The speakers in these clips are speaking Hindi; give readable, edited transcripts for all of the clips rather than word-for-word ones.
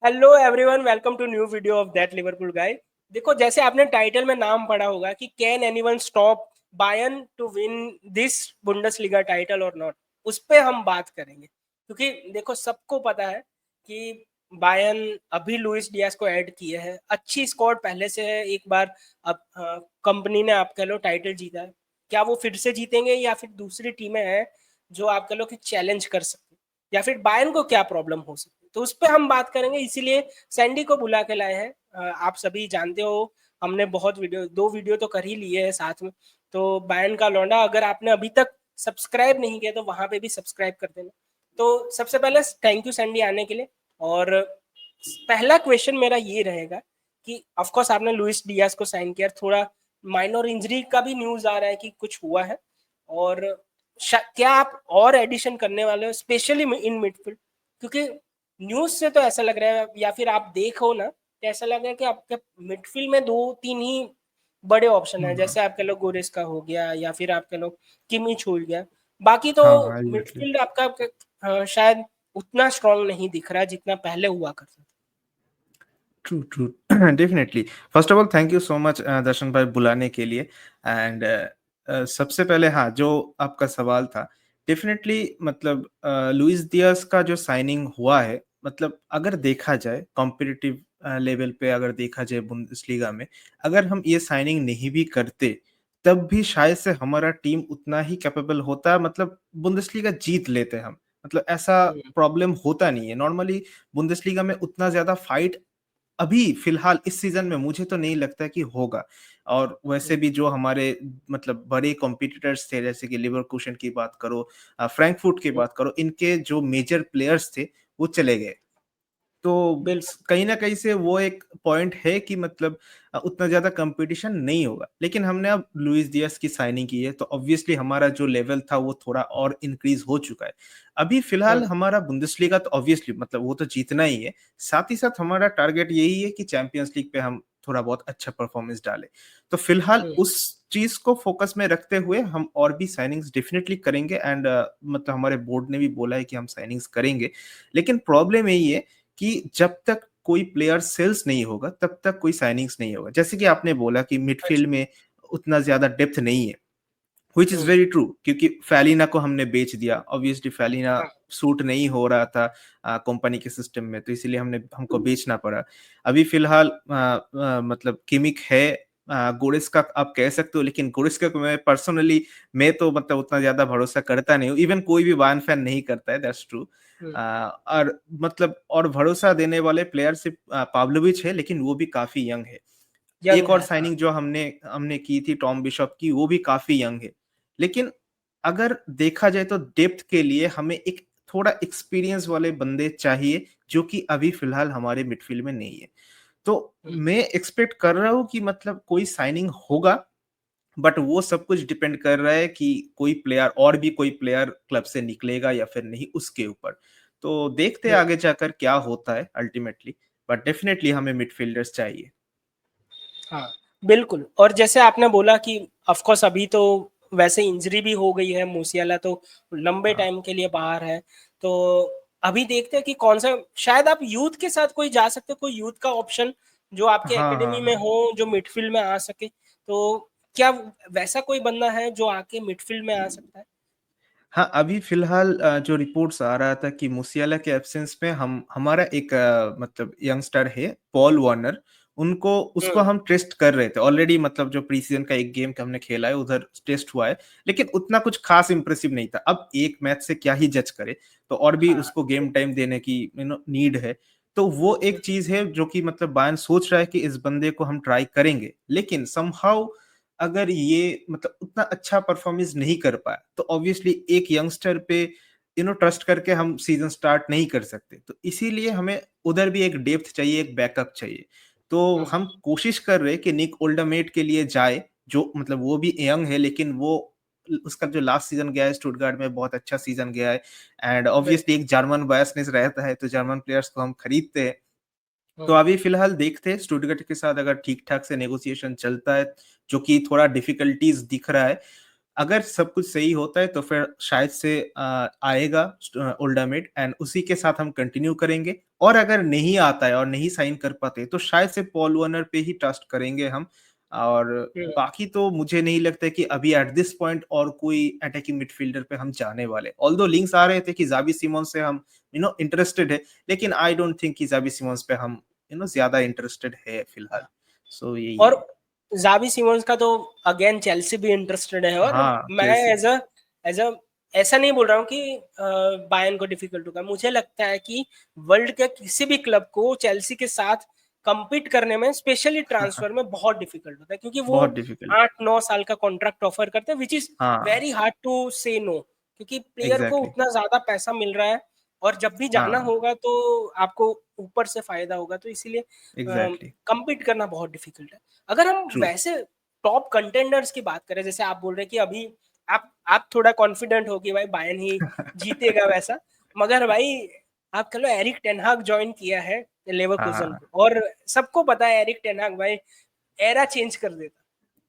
Hello everyone, welcome to new video of that Liverpool guy. देखो, जैसे आपने टाइटल में नाम पढ़ा होगा कि can anyone stop Bayern to win this Bundesliga title और नॉट, उस पे हम बात करेंगे। क्योंकि देखो, सबको पता है कि बायर्न अभी लुइस डियाज को ऐड किए हैं, अच्छी स्क्वाड पहले से है। एक बार अब कंपनी ने, आप कह लो, टाइटल जीता है। क्या वो फिर से जीतेंगे या फिर दूसरी टीमें हैं जो आप कह लो कि चैलेंज कर सकते, या फिर बायर्न को क्या प्रॉब्लम हो सकती है, तो उस पर हम बात करेंगे। इसीलिए सैंडी को बुला के लाए हैं। आप सभी जानते हो, हमने बहुत वीडियो, 2 वीडियो तो कर ही लिए है साथ में। तो बायर्न का लौंडा, अगर आपने अभी तक सब्सक्राइब नहीं किया तो वहां पे भी सब्सक्राइब कर देना। तो सबसे पहले थैंक यू सैंडी आने के लिए। और पहला क्वेश्चन मेरा ये रहेगा कि ऑफकोर्स आपने लुइस डियाज को साइन किया, थोड़ा माइनर इंजरी का भी न्यूज आ रहा है कि कुछ हुआ है। और क्या आप और एडिशन करने वाले हो, स्पेशली इन मिडफील्ड? क्योंकि न्यूज से तो ऐसा लग रहा है, या फिर आप देखो ना, तो ऐसा लग रहा है कि आपके मिडफील्ड में 2-3 ही बड़े ऑप्शन है। हाँ जैसे आप कह लो गोरेस्का हो गया, या फिर आप कह लो किमिच हो गया। बाकी तो हाँ हाँ एग्जैक्टली। मिडफील्ड आपका शायद उतना स्ट्रांग नहीं दिख रहा जितना पहले हुआ करता था। True true definitely. First of all thank you so much Darshan भाई बुलाने के लिए। एंड सबसे पहले हाँ, जो आपका सवाल था, डेफिनेटली मतलब लुइस दियाज का जो साइनिंग हुआ है, मतलब अगर देखा जाए कॉम्पिटिटिव लेवल पे, अगर देखा जाए बुंदेसलीगा में, अगर हम ये साइनिंग नहीं भी करते तब भी शायद से हमारा टीम उतना ही कैपेबल होता, मतलब बुंदेसलीगा जीत लेते हम। मतलब ऐसा हम्म, प्रॉब्लम होता नहीं है नॉर्मली बुंदेसलीगा में, उतना ज्यादा फाइट अभी फिलहाल इस सीजन में मुझे तो नहीं लगता कि होगा। और वैसे हम्म, भी जो हमारे मतलब बड़े कॉम्पिटिटर्स थे, जैसे कि लिवरकूसन की बात करो, फ्रैंकफर्ट की हम्म, बात करो, इनके जो मेजर प्लेयर्स थे वो चले गए। तो बिल्कुल। कहीं ना कहीं से वो एक पॉइंट है कि मतलब उतना ज्यादा कंपटीशन नहीं होगा। लेकिन हमने अब लुइस दियास की साइनिंग की है तो ऑब्वियसली हमारा जो लेवल था वो थोड़ा और इंक्रीज हो चुका है। अभी फिलहाल हम्म, हमारा बुंदेसलीगा तो ऑब्वियसली मतलब वो तो जीतना ही है, साथ ही साथ हमारा टारगेट यही है कि चैंपियंस लीग पे हम थोड़ा बहुत अच्छा परफॉर्मेंस डालें। तो फिलहाल हम्म, उस चीज को फोकस में रखते हुए हम और भी साइनिंग्स डेफिनेटली करेंगे। एंड मतलब हमारे बोर्ड ने भी बोला है कि हम साइनिंग्स करेंगे। लेकिन प्रॉब्लम यही है कि जब तक कोई प्लेयर सेल्स नहीं होगा तब तक कोई साइनिंग्स नहीं होगा। जैसे कि आपने बोला कि मिडफील्ड अच्छा। में उतना ज्यादा डेप्थ नहीं है, which is hmm, very true, क्योंकि फैलिना को हमने बेच दिया। ऑब्वियसली फैलिना हाँ। सूट नहीं हो रहा था कंपनी के सिस्टम में, तो इसीलिए हमने हमको बेचना पड़ा। अभी फिलहाल मतलब किमिक है, गोरेस्का आप कह सकते हो, लेकिन गोरेस्का को मैं पर्सनली, मैं तो मतलब उतना ज्यादा भरोसा करता नहीं हूँ। इवन कोई भी बायर्न फैन नहीं करता है, दैट्स ट्रू। हम्म, और मतलब और भरोसा देने वाले प्लेयर सिर्फ पाव्लोविच है, लेकिन वो भी काफी यंग है। यंग एक और है, हाँ। साइनिंग जो हमने हमने की थी टॉम बिशॉप की, वो भी काफी यंग है। लेकिन अगर देखा जाए तो डेप्थ के लिए हमें एक थोड़ा एक्सपीरियंस वाले बंदे चाहिए, जो कि अभी फिलहाल हमारे मिडफील्ड में नहीं है। तो हम्म, मैं एक्सपेक्ट कर रहा हूँ कि मतलब कोई साइनिंग होगा, बट वो सब कुछ डिपेंड कर रहा है कि कोई प्लेयर, और भी कोई प्लेयर क्लब से निकलेगा या फिर नहीं, उसके ऊपर। तो देखते हैं हम्म, आगे जाकर क्या होता है अल्टीमेटली। बट डेफिनेटली हमें मिडफील्डर्स चाहिए। हाँ, बिल्कुल। और जैसे आपने बोला कि ऑफ कोर्स अभी तो वैसे इंजरी भी हो गई है, मूसियाला तो लंबे हाँ टाइम के लिए बाहर है। तो अभी देखते हैं कि कौन सा, शायद आप यूथ के साथ कोई जा सकते हो, कोई यूथ का ऑप्शन जो आपके हाँ हाँ एकेडमी में हाँ। हो, जो मिडफील्ड में आ सके। तो क्या वैसा कोई बंदा है जो आके मिडफील्ड में आ सकता है? हाँ अभी फिलहाल जो रिपोर्ट्स आ रहा था कि मूसियाला के एब्सेंस में हम हमारा एक मतलब यंगस्टर है पॉल वार्नर, उनको उसको हम्म, हम टेस्ट कर रहे थे ऑलरेडी। मतलब जो प्री सीजन का एक गेम का हमने खेला है उधर टेस्ट हुआ है, लेकिन उतना कुछ खास इंप्रेसिव नहीं था। अब एक मैच से क्या ही जज करे, तो और भी हाँ, उसको गेम टाइम देने की नीड है। तो वो एक चीज है जो कि मतलब बायर्न सोच रहा है कि इस बंदे को हम ट्राई करेंगे। लेकिन समहाउ अगर ये मतलब उतना अच्छा परफॉर्मेंस नहीं कर पाया तो ऑब्वियसली एक यंगस्टर पे ट्रस्ट करके हम सीजन स्टार्ट नहीं कर सकते। तो इसीलिए हमें उधर भी एक डेप्थ चाहिए, एक बैकअप चाहिए। तो हम्म, हम कोशिश कर रहे हैं कि निक ओल्डरमेट के लिए जाए, जो मतलब वो भी यंग है, लेकिन वो उसका जो लास्ट सीजन गया है स्टुटगार्ट में बहुत अच्छा सीजन गया है। एंड ऑब्वियसली बिल्कुल। एक जर्मन बायसनेस रहता है, तो जर्मन प्लेयर्स को हम खरीदते हैं। तो हम्म, अभी फिलहाल देखते हैं स्टुटगर्ट के साथ अगर ठीक ठाक से नेगोशिएशन चलता है, जो कि थोड़ा डिफिकल्टीज दिख रहा है, अगर सब कुछ सही होता है तो फिर शायद से आएगा ओल्डामेड एंड उसी के साथ हम कंटिन्यू करेंगे, और अगर नहीं आता है और नहीं साइन कर पाते तो शायद से पॉल वार्नर पे ही ट्रस्ट करेंगे हम। और हम्म। बाकी तो मुझे नहीं लगता है कि अभी एट दिस पॉइंट और कोई अटैकिंग मिडफील्डर पे हम जाने वाले, ऑल्दो लिंक्स आ रहे थे कि जावी सिमोंस से हम इंटरेस्टेड है, लेकिन आई डोंट थिंक कि जावी सिमोंस पे हम ज्यादा इंटरेस्टेड है फिलहाल। सो यही और है। जावी सिमोंस का तो अगेन चेल्सी भी इंटरेस्टेड है, और हाँ, मैं चेल्सी। एज अ ऐसा नहीं बोल रहा हूँ कि बायर्न को डिफिकल्ट होगा। मुझे लगता है कि वर्ल्ड के किसी भी क्लब को चेल्सी के साथ compete करने में, स्पेशली ट्रांसफर में, बहुत डिफिकल्ट होता है, क्योंकि वो बहुत डिफिकल्ट। 8-9 साल का कॉन्ट्रैक्ट ऑफर करते हैं, विच इज हाँ, वेरी हार्ड टू से नो, क्योंकि प्लेयर को एग्जैक्टली। उतना ज्यादा पैसा मिल रहा है, और जब भी जाना हाँ, होगा तो आपको ऊपर से फायदा होगा, तो इसीलिए एग्जैक्टली। compete करना बहुत डिफिकल्ट है। अगर हम ट्रू। वैसे टॉप कंटेंडर्स की बात करें, जैसे आप बोल रहे हैं कि अभी आप थोड़ा कॉन्फिडेंट हो कि भाई बायर्न ही जीतेगा वैसा, मगर भाई आप कह लो एरिक टेन हाग ज्वाइन किया है लेवरकुसन हाँ, को, और सबको पता है एरिक टेन हाग भाई एरा चेंज कर देता,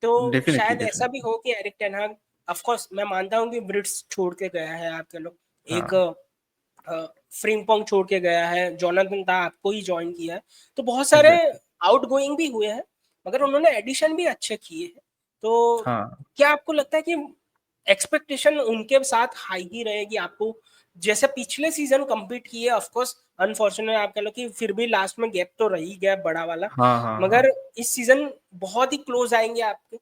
तो डेफिनेटली, शायद ऐसा भी डेफिनेटली। हो कि एरिक टेन हाग, ऑफ कोर्स मैं मानता हूँ कि ब्रिट्स छोड़ के गया है, आप कह लो एक हाँ, फ्रिंगपोंग छोड़ के गया है, जोनाथन ता आपको ही ज्वाइन किया है, तो बहुत सारे एग्जैक्टली। आउट गोइंग भी हुए हैं, मगर उन्होंने एडिशन भी अच्छे किए हैं। तो हाँ, क्या आपको लगता है कि एक्सपेक्टेशन उनके साथ हाई ही रहेगी? आपको जैसे पिछले सीजन compete किए, ऑफ कोर्स अनफॉर्चुनेट आप कह लो कि फिर भी लास्ट में गैप तो रही गया बड़ा वाला, हाँ, हाँ, हाँ। मगर इस सीजन बहुत ही क्लोज आएंगे आपके?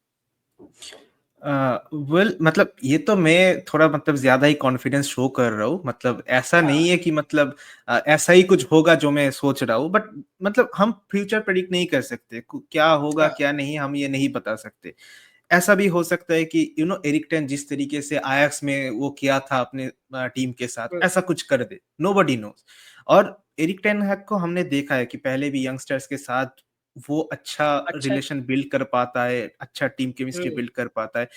वेल, मतलब ये तो मैं थोड़ा ज्यादा ही कॉन्फिडेंस शो कर रहा हूँ, ऐसा हाँ। नहीं है कि ऐसा ही कुछ होगा जो मैं सोच रहा हूँ, बट हम फ्यूचर प्रेडिक्ट नहीं कर सकते, क्या होगा हाँ। क्या नहीं हम ये नहीं बता सकते। ऐसा भी हो सकता है कि एरिक टेन जिस तरीके से आयक्स में वो किया था अपने टीम के साथ, हम्म। ऐसा कुछ कर दे, नोबडी नोज। और एरिक टेन हैग को हमने देखा है कि पहले भी यंगस्टर्स के साथ वो अच्छा अच्छा। रिलेशन बिल्ड कर पाता है, अच्छा टीम केमिस्ट्री हम्म। बिल्ड कर पाता है।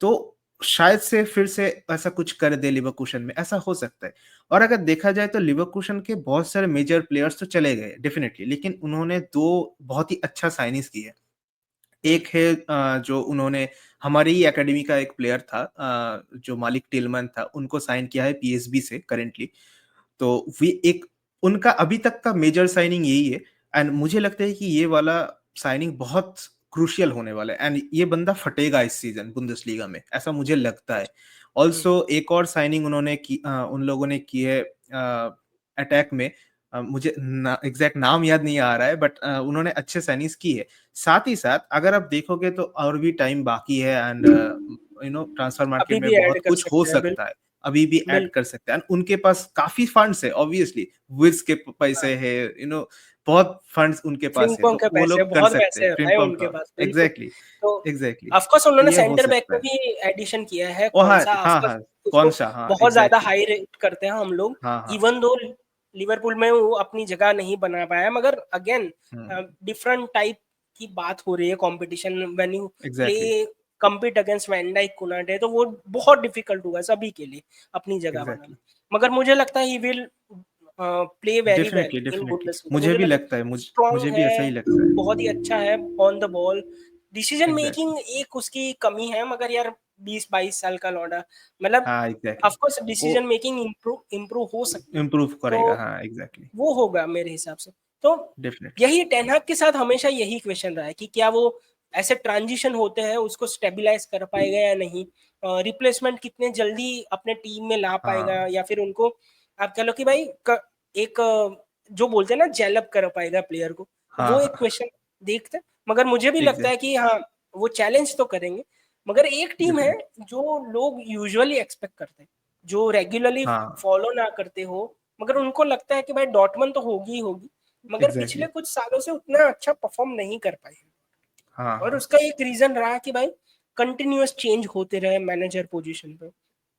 तो शायद से फिर से ऐसा कुछ कर दे लिवरकूसन में, ऐसा हो सकता है। और अगर देखा जाए तो लिवरकूसन के बहुत सारे मेजर प्लेयर्स तो चले गए डेफिनेटली, लेकिन उन्होंने दो बहुत ही अच्छा साइनिंग्स किए। हम्म। एक है जो उन्होंने हमारी ही एकेडमी का एक प्लेयर था, जो मालिक टिलमन था, उनको साइन किया है पीएसबी से करेंटली। तो वे एक उनका अभी तक का मेजर साइनिंग यही है। एंड मुझे लगता है कि ये वाला साइनिंग बहुत क्रूशियल होने वाला है, एंड ये बंदा फटेगा इस सीजन बुंदेसलीगा में, ऐसा मुझे लगता है। हम्म। ऑल्सो एक और साइनिंग उन लोगों ने की है अटैक में। मुझे एग्जैक्ट नाम याद नहीं आ रहा है, बट उन्होंने अच्छे साइनिंग्स की है। साथ ही साथ अगर आप देखोगे तो और भी टाइम बाकी है, एंड ट्रांसफर मार्केट अभी में भी ऐड बहुत कर कुछ हो सकते हैं, सकता है। अभी भी ऐड बिल कर सकते हैं, and उनके पास काफी फंड्स है ऑब्वियसली। विज के हाँ। पैसे है, बहुत फंड्स उनके पास है, फ्रिंगपोंग तो के वो पैसे लोग कर बहुत सकते पैसे हैं है भाई फ्रिम्पोंग उनके का। पास, बिल्कुल। एग्जैक्टली, तो एग्जैक्टली। ऑफ कोर्स तो उन्होंने ये हो सेंटर बैक सकता पे है। भी एडिशन किया है, ओ कौन हाँ, सा, ऑफ हाँ, कोर्स हाँ। कौन उसको सा? हाँ, बहुत ज्यादा एग्जैक्टली। हाई रेट करते हैं हम लोग, हाँ, हाँ। इवन दो लिवरपूल में वो अपनी जगह नहीं बना पाया, मगर अगेन हम्म। डिफरेंट टाइप की बात हो रही है competition, when you play exactly, compete against Van Dijk, Konate, तो वो बहुत डिफिकल्ट हुआ सभी के लिए अपनी जगह बनाना। एग्जैक्टली। मगर मुझे लगता है he will play very well definitely, in definitely Bundesliga, मुझे मुझे भी लगता लगता है, है स्ट्रांग मुझे भी ऐसा है, ही लगता है। बहुत ही अच्छा है on the ball, decision exactly. Making एक उसकी कमी है, मगर यार 20-22 साल का लौंडा, मतलब हाँ, एग्जैक्टली। ऑफ कोर्स वो डिसीजन मेकिंग इम्प्रूव हो सकती है, इम्प्रूव तो करेगा, हाँ, एग्जैक्टली। वो होगा मेरे हिसाब से। तो डेफिनेटली। यही टेन हाग के साथ हमेशा यही क्वेश्चन रहा है कि क्या वो ऐसे ट्रांजिशन होते हैं उसको स्टेबलाइज कर पाएगा या नहीं, रिप्लेसमेंट कितने जल्दी अपने टीम में ला पाएगा, हाँ, या फिर उनको आप कह लो कि भाई एक जो बोलते हैं ना जेलअप कर पाएगा प्लेयर को, हाँ, वो एक हाँ। क्वेश्चन देखते हैं। मगर मुझे भी लगता है एग्जैक्टली। कि हाँ, वो चैलेंज तो करेंगे, मगर एक टीम है डेफिनेटली। जो लोग यूजुअली एक्सपेक्ट करते हैं, जो रेगुलरली हाँ, फॉलो ना करते हो, मगर उनको लगता है कि भाई डॉर्टमंड तो होगी ही होगी, मगर पिछले एग्जैक्टली। कुछ सालों से उतना अच्छा परफॉर्म नहीं कर पाई, हाँ, और हाँ। उसका एक रीजन रहा कि भाई कंटिन्यूअस चेंज होते रहे मैनेजर पोजीशन पे,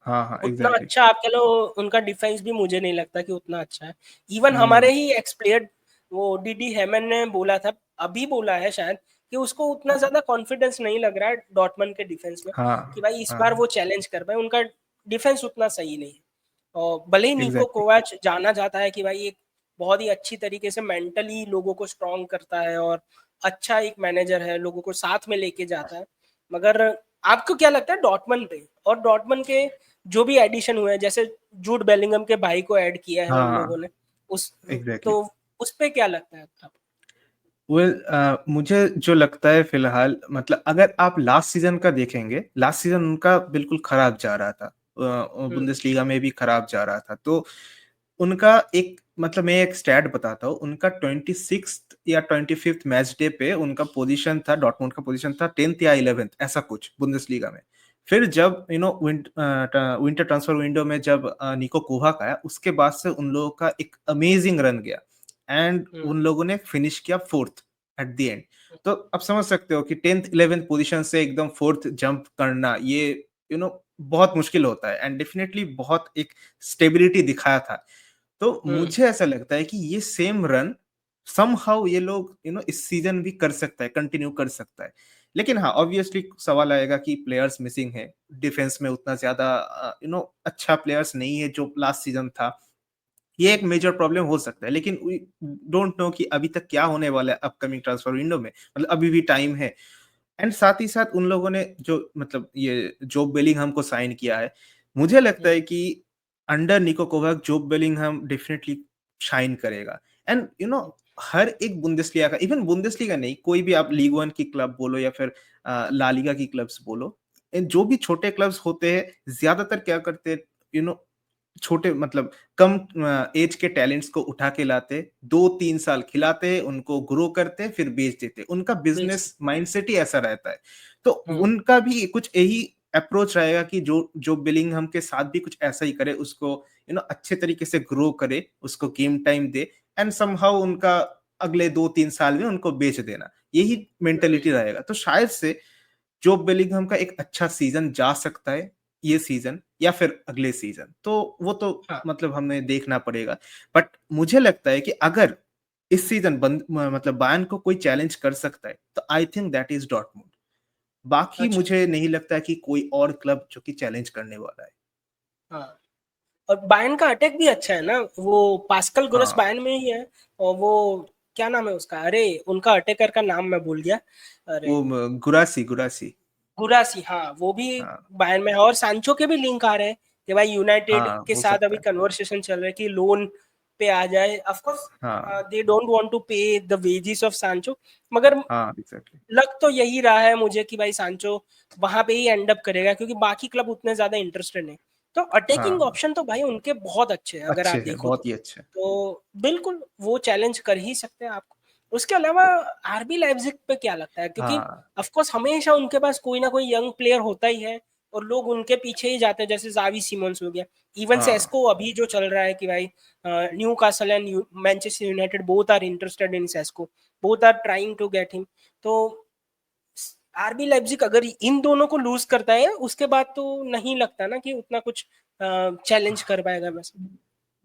हाँ, हाँ, उतना एग्जैक्टली। अच्छा आप कह लो उनका डिफेंस भी मुझे नहीं लगता कि उतना अच्छा है। इवन हमारे हम्म। ही एक्स प्लेयर वो डीडी हेमन ने बोला था, अभी बोला है शायद, कि उसको उतना ज्यादा कॉन्फिडेंस नहीं लग रहा है डॉर्टमंड के डिफेंस में, हाँ, कि भाई इस बार हाँ। वो चैलेंज कर पाए, उनका डिफेंस उतना सही नहीं है। और भले ही निको एग्जैक्टली। कोवाच जाना जाता है कि भाई एक बहुत ही अच्छी तरीके से मेंटली लोगों को स्ट्रॉन्ग करता है, और अच्छा एक मैनेजर है, लोगों को साथ में लेके जाता है, मगर आपको क्या लगता है डॉर्टमंड पे, और डॉर्टमंड के जो भी एडिशन हुए हैं, जैसे जूड बेलिंगम के भाई को ऐड किया है उन लोगों हाँ, ने, उस एग्ज़ैक्टली। तो उस पे क्या लगता है आपको? वेल मुझे जो लगता है फ़िलहाल मतलब अगर आप लास्ट सीज़न का देखेंगे, लास्ट सीज़न उनका बिल्कुल खराब जा रहा था। हुँ, बुंदेसलीगा में भी खराब जा रहा था। तो उनका एक मतलब मैं एक स्टैट बताता हूँ, उनका 26th या 25th मैच डे पे उनका पोज़ीशन था, डॉर्टमुंड का पोज़ीशन था 10th या 11th ऐसा कुछ बुंदेसलीगा में। फिर जब विंटर ट्रांसफर विंडो में जब निको कोवाक आया, उसके बाद से उन लोगों का एक अमेजिंग रन गया एंड हुँ, उन लोगों ने फिनिश किया 4th एट द एंड। तो आप समझ सकते हो कि 10th 11th पोज़ीशन से एकदम 4th जंप करना ये बहुत मुश्किल होता है एंड डेफिनिटली बहुत एक स्टेबिलिटी दिखाया था। तो हुँ, मुझे ऐसा लगता है कि ये सेम रन समहाउ ये लोग इस सीज़न भी कर सकता है, कंटिन्यू कर सकता है। लेकिन हाँ, ऑब्वियसली सवाल आएगा कि प्लेयर्स मिसिंग है, डिफेंस में उतना ज़्यादा अच्छा प्लेयर्स नहीं है जो लास्ट सीज़न था। ये एक मेजर प्रॉब्लम हो सकता है, लेकिन वी डोंट नो कि अभी तक क्या होने वाला है अपकमिंग ट्रांसफर विंडो में, मतलब अभी भी टाइम है। एंड साथ ही साथ उन लोगों ने जो मतलब ये जोब बेलिंगहम को साइन किया है, मुझे लगता हुँ, है कि अंडर निको कोवाक जोब बेलिंगहम डेफिनिटली शाइन करेगा। एंड हर एक बुंदेसलीगा का, इवन बुंदेसलीगा नहीं, कोई भी आप लीग वन की क्लब बोलो या फिर ला लीगा की क्लब्स बोलो, जो भी छोटे क्लब्स होते हैं, ज्यादातर क्या करते हैं, यू नो छोटे मतलब कम एज के टैलेंट्स को उठा के लाते, 2-3 साल खिलाते, उनको ग्रो करते, फिर बेच देते। उनका बेच बिज़नेस माइंडसेट ही ऐसा रहता है। तो हुँ, उनका भी कुछ यही अप्रोच रहेगा कि जो जो बिलिंघम के साथ भी कुछ ऐसा ही करे, उसको अच्छे तरीके से ग्रो करे, उसको game time they and somehow उनका अगले 2-3 साल में उनको बेच देना। यही हुँ, मेंटालिटी रहेगा। तो शायद से जो बेलिंघम का एक अच्छा सीज़न जा सकता है, ये सीज़न या फिर अगले सीज़न। तो वो तो हाँ, मतलब हमें देखना पड़ेगा। बट मुझे लगता है कि अगर इस सीज़न मतलब बायर्न को कोई चैलेंज कर सकता है, तो I think that is Dortmund. बाकी अच्छा, मुझे नहीं लगता कि कोई और क्लब जो कि चैलेंज करने वाला है। हाँ। और बायर्न का अटैक भी अच्छा है ना, वो पास्कल ग्रोस हाँ, बायर्न में ही है, और वो क्या नाम है उसका, अरे उनका अटैकर का नाम मैं भूल गया, अरे वो गुरासी गुरासी। गुरासी, हाँ वो भी हाँ, बायर्न में है, और सांचो के भी लिंक आ रहे हैं कि भाई यूनाइटेड हाँ, के हो साथ सकता अभी है। कन्वर्सेशन चल रहा है कि लोन पे आ जाए, ऑफ कोर्स हाँ, दे डोंट वांट टू पे द वेजेस ऑफ सांचो, मगर हाँ, एग्ज़ैक्टली। लग तो यही रहा है मुझे कि भाई सांचो वहां पे ही एंड अप करेगा, क्योंकि बाकी क्लब उतने ज्यादा इंटरेस्टेड नहीं। तो अटैकिंग हाँ, ऑप्शन तो भाई उनके बहुत अच्छे हैं अगर अच्छे आप हैं, देखो बहुत ही अच्छे हैं। तो बिल्कुल वो चैलेंज कर ही सकते हैं आपको। उसके अलावा आरबी लाइप्जिग पे क्या लगता है, क्योंकि हाँ, ऑफ कोर्स हमेशा उनके पास कोई ना कोई यंग प्लेयर होता ही है, और लोग उनके पीछे ही जाते हैं, जैसे जावी सिमोन्स हो गया, इवन हाँ, सेस्को अभी जो चल रहा है कि भाई Newcastle and Manchester United both are interested in Sesko, both are trying to get him. तो आरबी लाइप्जिग अगर इन दोनों को लूज करता है, उसके बाद तो नहीं लगता ना कि उतना कुछ चैलेंज कर पाएगा बस।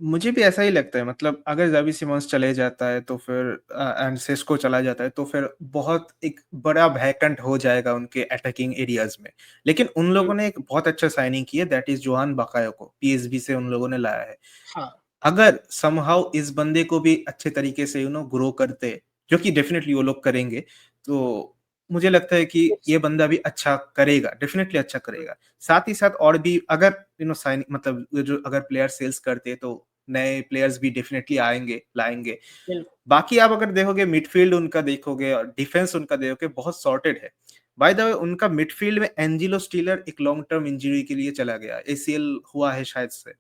मुझे भी ऐसा ही लगता है मतलब अगर ज़ावी सिमोंस चले जाता है तो फिर एंड सेस्को चला जाता है तो फिर बहुत एक बड़ा वैकेंट हो जाएगा उनके अटैकिंग एरियाज़ में। लेकिन उन हम्म, लोगों ने एक बहुत अच्छा साइनिंग की है that is Johan Bakayoko PSV से उन लोगों ने लाया है। हाँ, अगर समहाउ इस बंदे को भी अच्छे तरीके से ग्रो करते, जो कि डेफ़िनिटली वो लोग करेंगे, तो मुझे लगता है कि ये बंदा भी अच्छा करेगा, डेफ़िनिटली अच्छा करेगा। साथ ही साथ और भी अगर साइन मतलब ये जो अगर प्लेयर सेल्स करते तो नए प्लेयर्स भी डेफ़िनिटली आएँगे, लाएँगे। बिल्कुल, बाकी आप अगर देखोगे मिडफ़ील्ड उनका देखोगे और डिफेंस उनका देखोगे बहुत सॉर्टेड है। बाय द वे उनका मिडफ़ील्ड में एंजेलो स्टीलर एक लॉन्ग टर्म इंजरी के लिए चला गया, एसीएल हुआ है शायद से।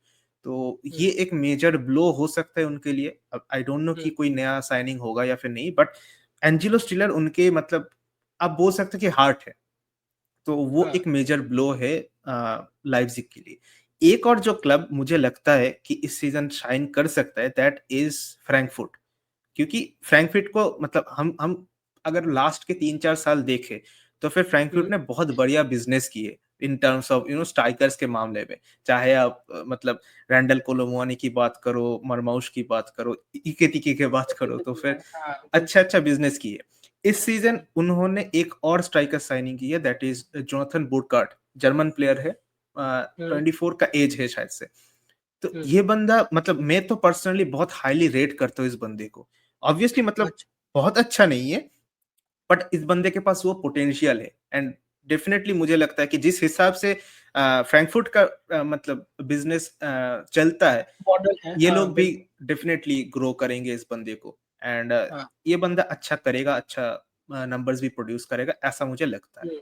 तो हम्म, ये एक मेजर ब्लो हो सकता है उनके लिए। अब आई डोंट नो कि हम्म, कोई नया साइनिंग होगा या फिर नहीं बट एंजेलो स्टीलर उनके मतलब आप बोल सकते हैं कि हार्ट है। तो वो हाँ, एक मेजर ब्लो है लाइप्ज़िग के लिए। एक और जो क्लब मुझे लगता है कि इस सीज़न शाइन कर सकता है दैट इज़ फ्रैंकफर्ट। क्योंकि फ्रैंकफर्ट को मतलब हम अगर लास्ट के 3-4 साल देखें, तो फिर फ्रैंकफर्ट हम्म, ने बहुत बढ़िया बिज़नेस किए इन टर्म्स ऑफ स्ट्राइकर्स के मामले में। चाहे आप मतलब रैंडल कोलोमुआनी की बात करो, मरमौश की बात करो, इकेतिके की बात करो, तो फिर हाँ, बिल्कुल, अच्छा-अच्छा बिज़नेस किए। इस सीज़न उन्होंने एक और स्ट्राइकर साइनिंग की है that is Jonathan Burkardt, German player hmm. हम्म, 24 का एज है शायद से। तो हम्म, ये बंदा मतलब मैं तो पर्सनली बहुत हाइली रेट करता हूँ इस बंदे को। ऑब्वियसली मतलब अच्छा, बहुत अच्छा नहीं है, बट इस बंदे के पास वो पोटेंशियल है एंड डेफिनेटली मुझे लगता है कि जिस हिसाब से फ्रैंकफर्ट का मतलब बिजनेस चलता है, मॉडल है, ये हाँ लोग भी बिल्कुल। डेफिनेटली ग्रो करेंगे इस बंदे को। एंड हाँ। ये बंदा अच्छा करेगा, अच्छा नंबर्स भी प्रोड्यूस करेगा, ऐसा मुझे लगता है।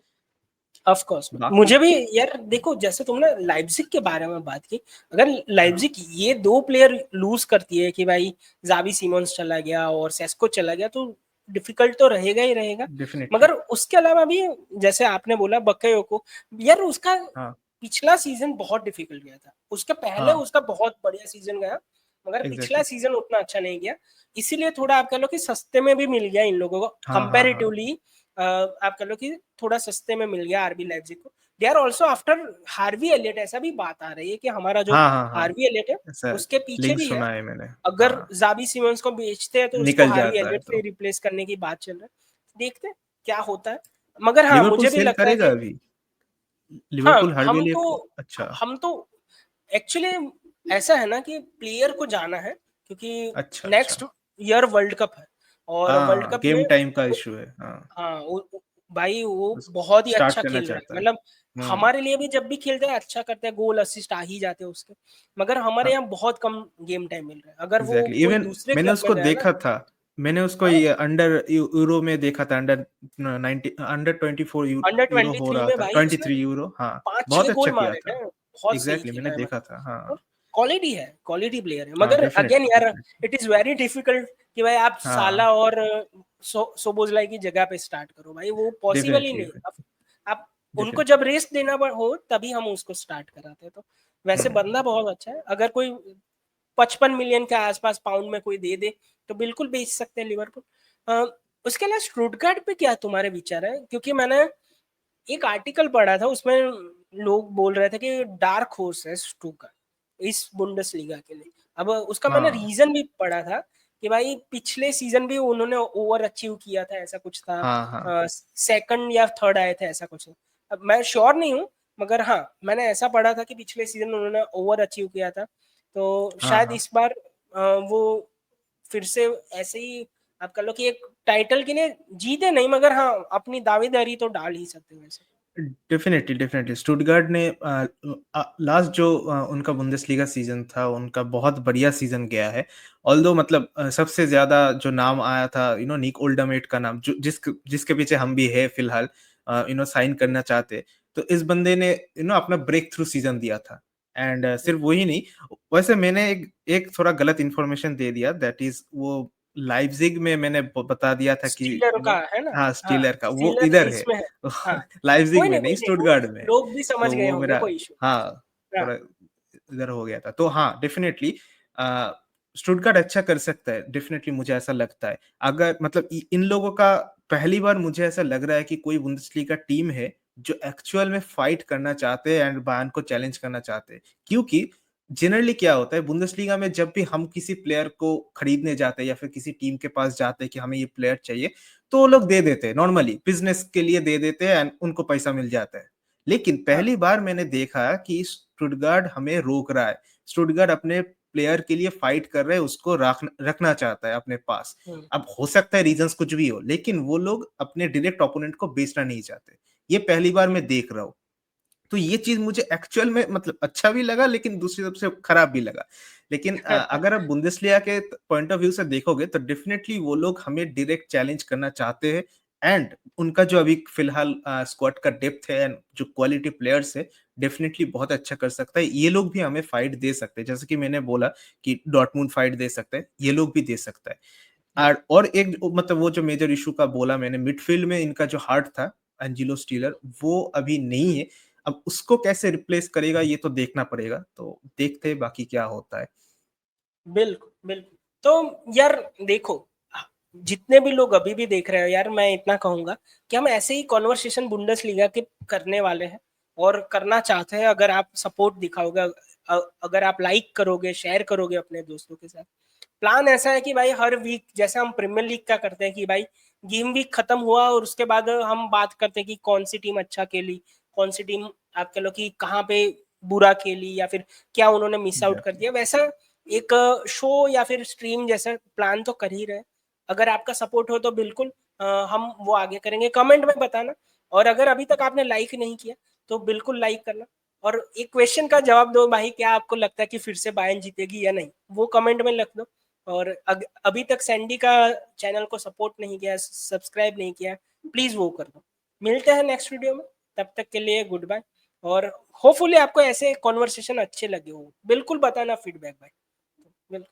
ऑफ कोर्स बाकी मुझे भी यार, देखो जैसे तुमने लाइप्जिग के बारे में बात की, अगर लाइप्जिग ये 2 प्लेयर लूज करती है कि भाई ज़ावी सिमोंस चला गया और सेस्को चला गया, तो डिफिकल्ट तो रहेगा ही रहेगा। डेफिनेटली मगर उसके अलावा भी जैसे आपने बोला बकायोको, यार उसका हाँ, पिछला सीजन बहुत डिफिकल्ट गया था, उसके पहले हाँ, उसका बहुत बढ़िया सीजन गया, मगर पिछला एग्ज़ैक्टली। सीजन उतना अच्छा नहीं गया। इसीलिए थोड़ा आप कह लो कि सस्ते में भी मिल गया इन लोगों को हाँ, हाँ, हाँ। कंपैरेटिवली। आप कह लो कि थोड़ा सस्ते में मिल गया आरबी लाइप्जिग को। They are also after Harvey Elliott, ऐसा भी बात आ रही है कि हमारा जो हाँ, हाँ, हाँ, हार्वी एलियट है ऐसा उसके पीछे लिंक भी है। सुना है मैंने। अगर हाँ, ज़ावी सिमोंस को बेचते हैं तो उसको निकल हार्वी जाता है एलियट से तो। रिप्लेस करने की बात चल रहा है। देखते हैं क्या होता है। मगर हाँ, लिवरपूल मुझे भी सेल लगता है करेगा कि अभी? लिवरपूल हाँ, हार्वी एलियट को? अच्छा, हम तो एक्चुअली ऐसा है ना कि प्लेयर को जाना है, क्योंकि अच्छा, अच्छा। नेक्स्ट ईयर वर्ल्ड कप है और वर्ल्ड हाँ, कप में गेम टाइम का इश्यू है। हाँ, हाँ, भाई वो उस बहुत ही स्टार्ट अच्छा करना खेल रहा है, चाहता है। मतलब हुँ, हमारे लिए भी जब भी खेलता है अच्छा करता है, गोल असिस्ट आ ही जाते हैं उसके। मगर हमारे हाँ, यहाँ बहुत कम गेम टाइम मिल रहा है, अगर वो एग्ज़ैक्टली। कोई इवन दूसरे मैंने क्लब में उसको गया ना। देखा था। मैंने उसको हाँ, ये अंडर यूरो में देखा था, अंडर 90 अंडर 24 अंडर यूरो हो 23 रहा में था, भाई उसने 23 यूरो। हाँ, पांच बहुत छह अच्छा गोल किया मारे था। हैं, बहुत सही एग्ज़ैक्टली खेला मैंने है, देखा था। और हाँ, क्वालिटी है, क्वालिटी प्लेयर है। हाँ, मगर अगेन डेफ़िनेटली, यार, definitely. It is very difficult कि भाई आप हाँ, साला और सोबोजलाई की जगह पे स्टार्ट करो, भाई वो पॉसिबल ही डेफ़िनेटली, नहीं। आप उनको डेफ़िनेटली। जब रेस्ट देना हो तभी हम उसको स्टार्ट कराते हैं। तो वैसे हुँ। बंदा बहुत अच्छा है, अगर कोई 55 मिलियन के आसपास पाउंड में कोई दे दे तो बिल्कुल बेच सकते हैं लिवरपूल। अ, उसके अलावा स्टुटगार्ट पे क्या तुम्हारे विचार है, क्योंकि मैंने एक आर्टिकल पढ़ा था, उसमें लोग बोल रहे थे कि डार्क हॉर्स है स्टुटगार्ट इस बुंडेसलीगा के लिए। अब उसका मैंने हाँ, रीजन भी पढ़ा था कि भाई पिछले सीजन भी उन्होंने ओवर अचीव किया था, ऐसा कुछ था। हाँ, हाँ। सेकंड या थर्ड आए थे, ऐसा कुछ। अब मैं श्योर नहीं हूँ, मगर हाँ मैंने ऐसा पढ़ा था कि पिछले सीजन उन्होंने ओवर अचीव किया था, तो हाँ, शायद हाँ। इस बार वो फिर से ऐसे ही आप कह लो कि एक टाइटल के लिए जीते नहीं, मगर हाँ अपनी दावेदारी तो डाल ही सकते हैं वैसे। Definitely, definitely. स्टुटगार्ट ने लास्ट जो उनका बुंदेसलीगा सीज़न था, उनका बहुत बढ़िया सीज़न गया है। ऑल्दो मतलब सबसे ज़्यादा जो नाम आया था, निक ओल्डरमेट का नाम, जो जिसके पीछे हम भी हैं फ़िलहाल, साइन करना चाहते। तो इस बंदे ने अपना ब्रेक थ्रू सीज़न दिया था। एंड सिर्फ़ वही नहीं, वैसे मैंने एक एक थोड़ा गलत इन्फॉर्मेशन दे दिया, दैट इज़ वो लाइप्ज़िग में मैंने ब बता दिया था कि स्टीलर का है ना? हाँ, हाँ, स्टीलर का, वो स्टीलर इधर है। इसमें है। हाँ, लाइप्ज़िग में नहीं, कोई नहीं, वो स्टुटगार्ट में। लोग भी समझ तो गए वो होंगे, मेरा कोई इश्यू हाँ, नहीं। हाँ, थोड़ा इधर हो गया था। तो हाँ, डेफ़िनेटली अ, स्टुटगार्ट अच्छा कर सकता है, डेफ़िनेटली मुझे ऐसा लगता है। अगर मतलब इ इन लोगों का पहली बार मुझे ऐसा लग रहा है कि कोई बुंदेसलीगा टीम है, जो एक्चुअल में फाइट करना चाहते हैं एंड बायर्न को चैलेंज करना चाहते हैं। क्योंकि जनरली क्या होता है बुंदेसलीगा में, जब भी हम किसी प्लेयर को खरीदने जाते हैं या फिर किसी टीम के पास जाते हैं कि हमें ये प्लेयर चाहिए, तो वो लोग दे देते हैं नॉर्मली, बिज़नेस के लिए दे देते हैं एंड उनको पैसा मिल जाता है। लेकिन हाँ, पहली बार मैंने देखा कि स्टुटगार्ट हमें रोक रहा है। स्टुटगार्ट अपने प्लेयर के लिए फाइट कर रहा है, उसको रखना चाहता है अपने पास। हुँ, अब हो सकता है रीज़न्स कुछ भी हो, लेकिन वो लोग अपने डायरेक्ट ओपोनेंट को बेचना नहीं चाहते। ये पहली बार मैं देख रहा हूँ। तो ये चीज़ मुझे एक्चुअल में मतलब अच्छा भी लगा, लेकिन दूसरी तरफ से खराब भी लगा। लेकिन अगर आप बुंदेसलिगा के पॉइंट ऑफ व्यू से देखोगे तो डेफिनिटली वो लोग हमें डायरेक्ट चैलेंज करना चाहते हैं। एंड उनका जो अभी फिलहाल स्क्वाड का डेप्थ है एंड जो क्वालिटी प्लेयर्स है, डेफिनिटली बहुत अच्छा कर सकता है। ये लोग भी हमें फाइट दे सकते हैं। जैसे कि मैंने बोला कि डॉर्टमुंड फाइट दे सकता है, ये लोग भी दे सकता है। हुँ। और एक मतलब वो जो मेजर इश्यू का बोला मैंने, मिडफील्ड में इनका जो हार्ट था, एंजेलो स्टीलर, वो अभी नहीं है। अब उसको कैसे रिप्लेस करेगा ये तो देखना पड़ेगा, तो देखते हैं बाकी क्या होता है। बिल्कुल, बिल्कुल। तो यार देखो, जितने भी लोग अभी भी देख रहे हो यार, मैं इतना कहूँगा कि हम ऐसे ही कन्वर्सेशन बुंडेसलीगा के करने वाले हैं और करना चाहते हैं। अगर आप सपोर्ट दिखाओगे, अगर आप लाइक करोगे, शेयर करोगे अपने दोस्तों के साथ। प्लान ऐसा है कि भाई हर वीक जैसे हम प्रीमियर लीग का करते हैं कि भाई गेम वीक खत्म हुआ और उसके बाद हम बात करते हैं कि कौन सी टीम अच्छा खेली, कौन सी टीम आप कह लो कि कहाँ पे बुरा खेली या फिर क्या उन्होंने मिस आउट कर एग्ज़ैक्टली। दिया। वैसा एक शो या फिर स्ट्रीम जैसा प्लान तो कर ही रहे। अगर आपका सपोर्ट हो तो बिल्कुल हम वो आगे करेंगे। कमेंट में बताना और अगर अभी तक आपने लाइक नहीं किया तो बिल्कुल लाइक करना, और एक क्वेश्चन का जवाब दो भाई, क्या आपको लगता है कि फिर से बायर्न जीतेगी या नहीं, वो कमेंट में लिख दो। और अभी तक सैंडी का चैनल को सपोर्ट नहीं किया, सब्सक्राइब नहीं किया, प्लीज वो कर दो। मिलते हैं नेक्स्ट वीडियो में, तब तक के लिए गुड बाय। और होपफुली आपको ऐसे कॉन्वर्सेशन अच्छे लगे हो, बिल्कुल बताना फीडबैक भाई, बिल्कुल।